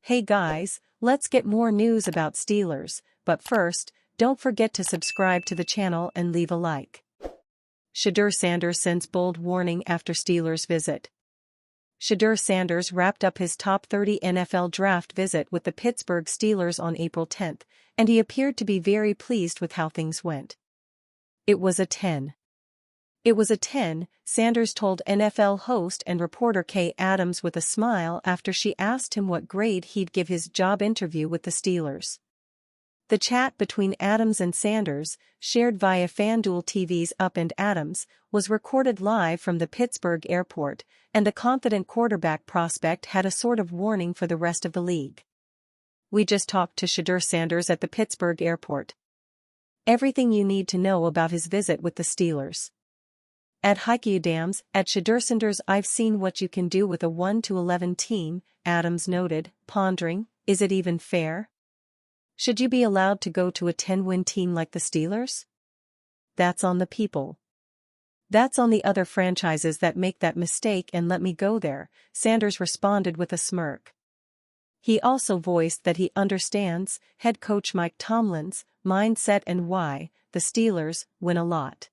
Hey guys, let's get more news about Steelers, but first, don't forget to subscribe to the channel and leave a like. Shedeur Sanders sends bold warning after Steelers visit. Shedeur Sanders wrapped up his top 30 NFL draft visit with the Pittsburgh Steelers on April 10, and he appeared to be very pleased with how things went. It was a 10. It was a 10, Sanders told NFL host and reporter Kay Adams with a smile after she asked him what grade he'd give his job interview with the Steelers. The chat between Adams and Sanders, shared via FanDuel TV's Up and Adams, was recorded live from the Pittsburgh airport, and the confident quarterback prospect had a sort of warning for the rest of the league. "We just talked to Shedeur Sanders at the Pittsburgh airport. Everything you need to know about his visit with the Steelers. At Haiku Dams, at Shedeur Sanders, I've seen what you can do with a 1-11 team," Adams noted, pondering, "is it even fair? Should you be allowed to go to a 10-win team like the Steelers? That's on the people. That's on the other franchises that make that mistake and let me go there," Sanders responded with a smirk. He also voiced that he understands head coach Mike Tomlin's mindset and why the Steelers win a lot.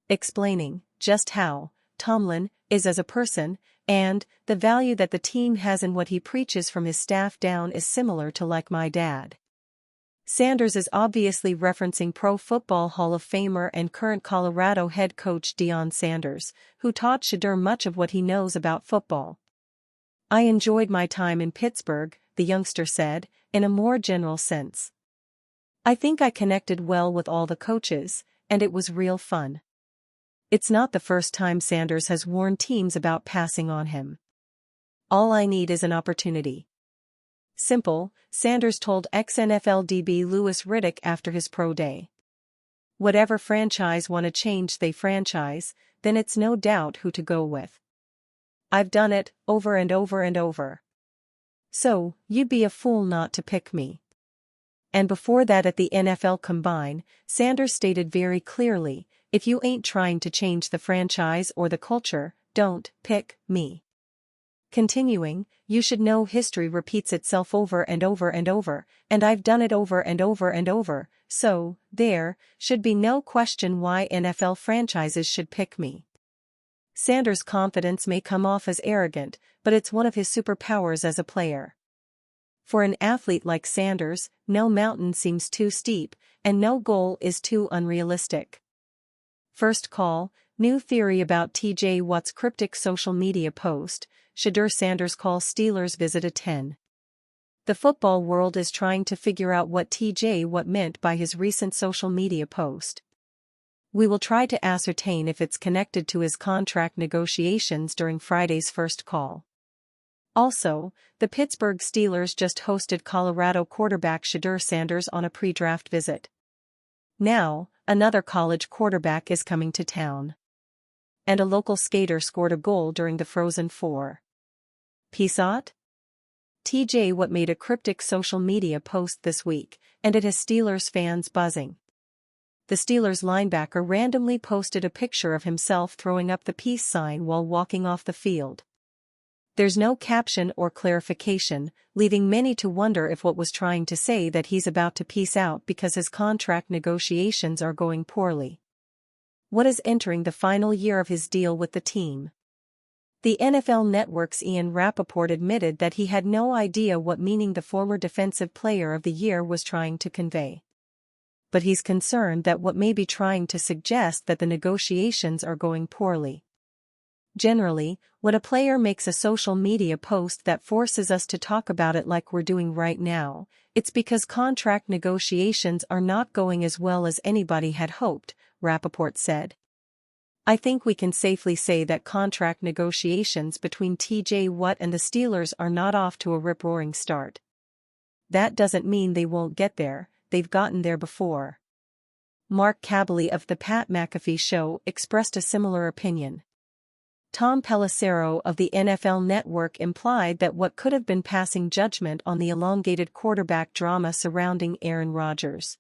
Explaining just how Tomlin is as a person, and the value that the team has in what he preaches from his staff down is similar to "like my dad." Sanders is obviously referencing Pro Football Hall of Famer and current Colorado head coach Deion Sanders, who taught Shedeur much of what he knows about football. "I enjoyed my time in Pittsburgh," the youngster said, in a more general sense. "I think I connected well with all the coaches, and it was real fun." It's not the first time Sanders has warned teams about passing on him. "All I need is an opportunity. Simple," Sanders told ex-NFL DB Louis Riddick after his pro day. "Whatever franchise want to change they franchise, then it's no doubt who to go with. I've done it, over and over and over. So, you'd be a fool not to pick me." And before that at the NFL Combine, Sanders stated very clearly, "If you ain't trying to change the franchise or the culture, don't pick me." Continuing, "You should know history repeats itself over and over and over, and I've done it over and over and over, so, there should be no question why NFL franchises should pick me." Sanders' confidence may come off as arrogant, but it's one of his superpowers as a player. For an athlete like Sanders, no mountain seems too steep, and no goal is too unrealistic. First call, new theory about TJ Watt's cryptic social media post, Shedeur Sanders calls Steelers visit a 10. The football world is trying to figure out what TJ Watt meant by his recent social media post. We will try to ascertain if it's connected to his contract negotiations during Friday's first call. Also, the Pittsburgh Steelers just hosted Colorado quarterback Shedeur Sanders on a pre-draft visit. Now, another college quarterback is coming to town. And a local skater scored a goal during the Frozen Four. Peace out? TJ Watt made a cryptic social media post this week, and it has Steelers fans buzzing. The Steelers linebacker randomly posted a picture of himself throwing up the peace sign while walking off the field. There's no caption or clarification, leaving many to wonder if Watt was trying to say that he's about to peace out because his contract negotiations are going poorly. Watt is entering the final year of his deal with the team. The NFL Network's Ian Rappaport admitted that he had no idea what meaning the former Defensive Player of the Year was trying to convey. But he's concerned that Watt may be trying to suggest that the negotiations are going poorly. Generally, when a player makes a social media post that forces us to talk about it like we're doing right now, it's because contract negotiations are not going as well as anybody had hoped, Rappaport said. "I think we can safely say that contract negotiations between TJ Watt and the Steelers are not off to a rip-roaring start. That doesn't mean they won't get there, they've gotten there before." Mark Kaboly of The Pat McAfee Show expressed a similar opinion. Tom Pelissero of the NFL Network implied that Watt could have been passing judgment on the elongated quarterback drama surrounding Aaron Rodgers.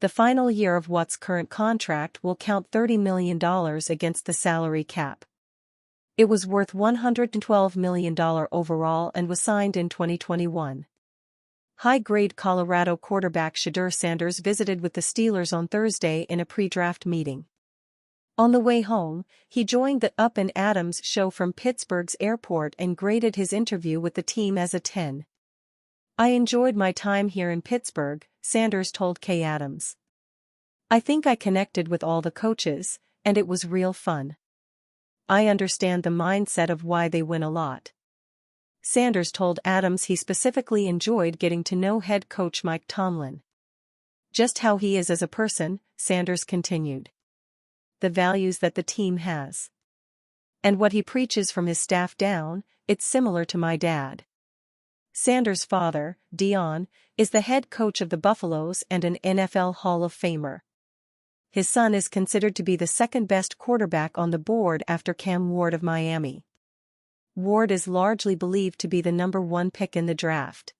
The final year of Watt's current contract will count $30 million against the salary cap. It was worth $112 million overall and was signed in 2021. High-grade Colorado quarterback Shedeur Sanders visited with the Steelers on Thursday in a pre-draft meeting. On the way home, he joined the Up and Adams show from Pittsburgh's airport and graded his interview with the team as a 10. "I enjoyed my time here in Pittsburgh," Sanders told Kay Adams. "I think I connected with all the coaches, and it was real fun. I understand the mindset of why they win a lot." Sanders told Adams he specifically enjoyed getting to know head coach Mike Tomlin. "Just how he is as a person," Sanders continued. "The values that the team has. And what he preaches from his staff down, it's similar to my dad." Sanders' father, Dion, is the head coach of the Buffaloes and an NFL Hall of Famer. His son is considered to be the second-best quarterback on the board after Cam Ward of Miami. Ward is largely believed to be the number 1 pick in the draft.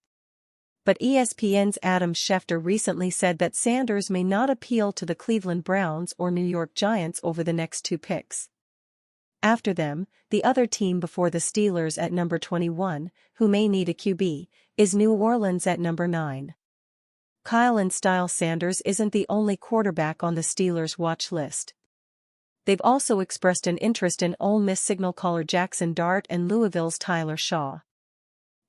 But ESPN's Adam Schefter recently said that Sanders may not appeal to the Cleveland Browns or New York Giants over the next 2 picks. After them, the other team before the Steelers at number 21, who may need a QB, is New Orleans at number 9. Kyle and Style Sanders isn't the only quarterback on the Steelers' watch list. They've also expressed an interest in Ole Miss signal caller Jackson Dart and Louisville's Tyler Shaw.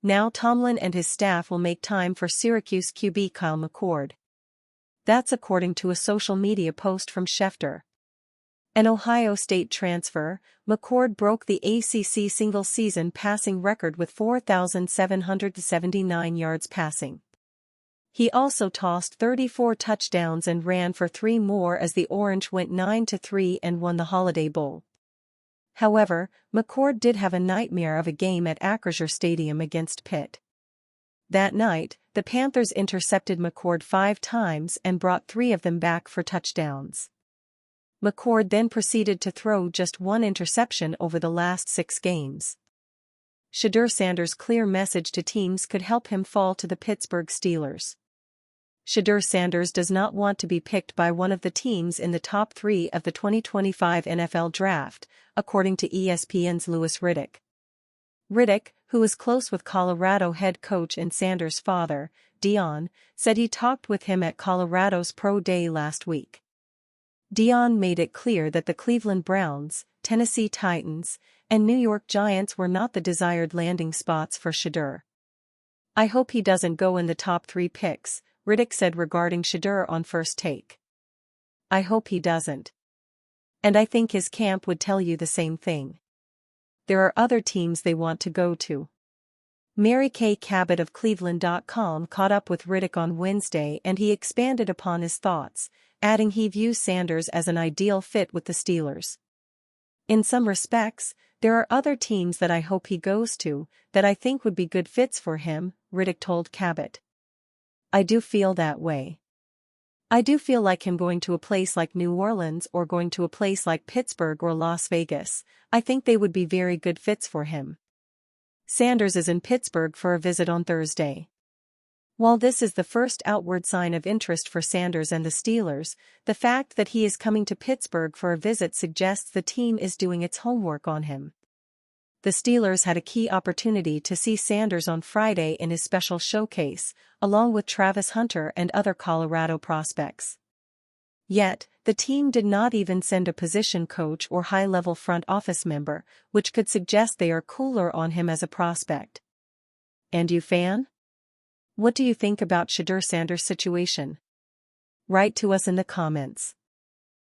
Now Tomlin and his staff will make time for Syracuse QB Kyle McCord. That's according to a social media post from Schefter. An Ohio State transfer, McCord broke the ACC single-season passing record with 4,779 yards passing. He also tossed 34 touchdowns and ran for 3 more as the Orange went 9-3 and won the Holiday Bowl. However, McCord did have a nightmare of a game at Acrisure Stadium against Pitt. That night, the Panthers intercepted McCord 5 times and brought 3 of them back for touchdowns. McCord then proceeded to throw just 1 interception over the last 6 games. Shedeur Sanders' clear message to teams could help him fall to the Pittsburgh Steelers. Shedeur Sanders does not want to be picked by one of the teams in the top 3 of the 2025 NFL Draft, according to ESPN's Louis Riddick. Riddick, who is close with Colorado head coach and Sanders' father, Dion, said he talked with him at Colorado's Pro Day last week. Dion made it clear that the Cleveland Browns, Tennessee Titans, and New York Giants were not the desired landing spots for Shedeur. "I hope he doesn't go in the top 3 picks," Riddick said regarding Shedeur on First Take. "I hope he doesn't. And I think his camp would tell you the same thing. There are other teams they want to go to." Mary Kay Cabot of Cleveland.com caught up with Riddick on Wednesday and he expanded upon his thoughts, adding he views Sanders as an ideal fit with the Steelers. "In some respects, there are other teams that I hope he goes to, that I think would be good fits for him," Riddick told Cabot. "I do feel that way. I do feel like him going to a place like New Orleans or going to a place like Pittsburgh or Las Vegas. I think they would be very good fits for him." Sanders is in Pittsburgh for a visit on Thursday. While this is the first outward sign of interest for Sanders and the Steelers, the fact that he is coming to Pittsburgh for a visit suggests the team is doing its homework on him. The Steelers had a key opportunity to see Sanders on Friday in his special showcase, along with Travis Hunter and other Colorado prospects. Yet, the team did not even send a position coach or high-level front office member, which could suggest they are cooler on him as a prospect. And you fan? What do you think about Shedeur Sanders' situation? Write to us in the comments.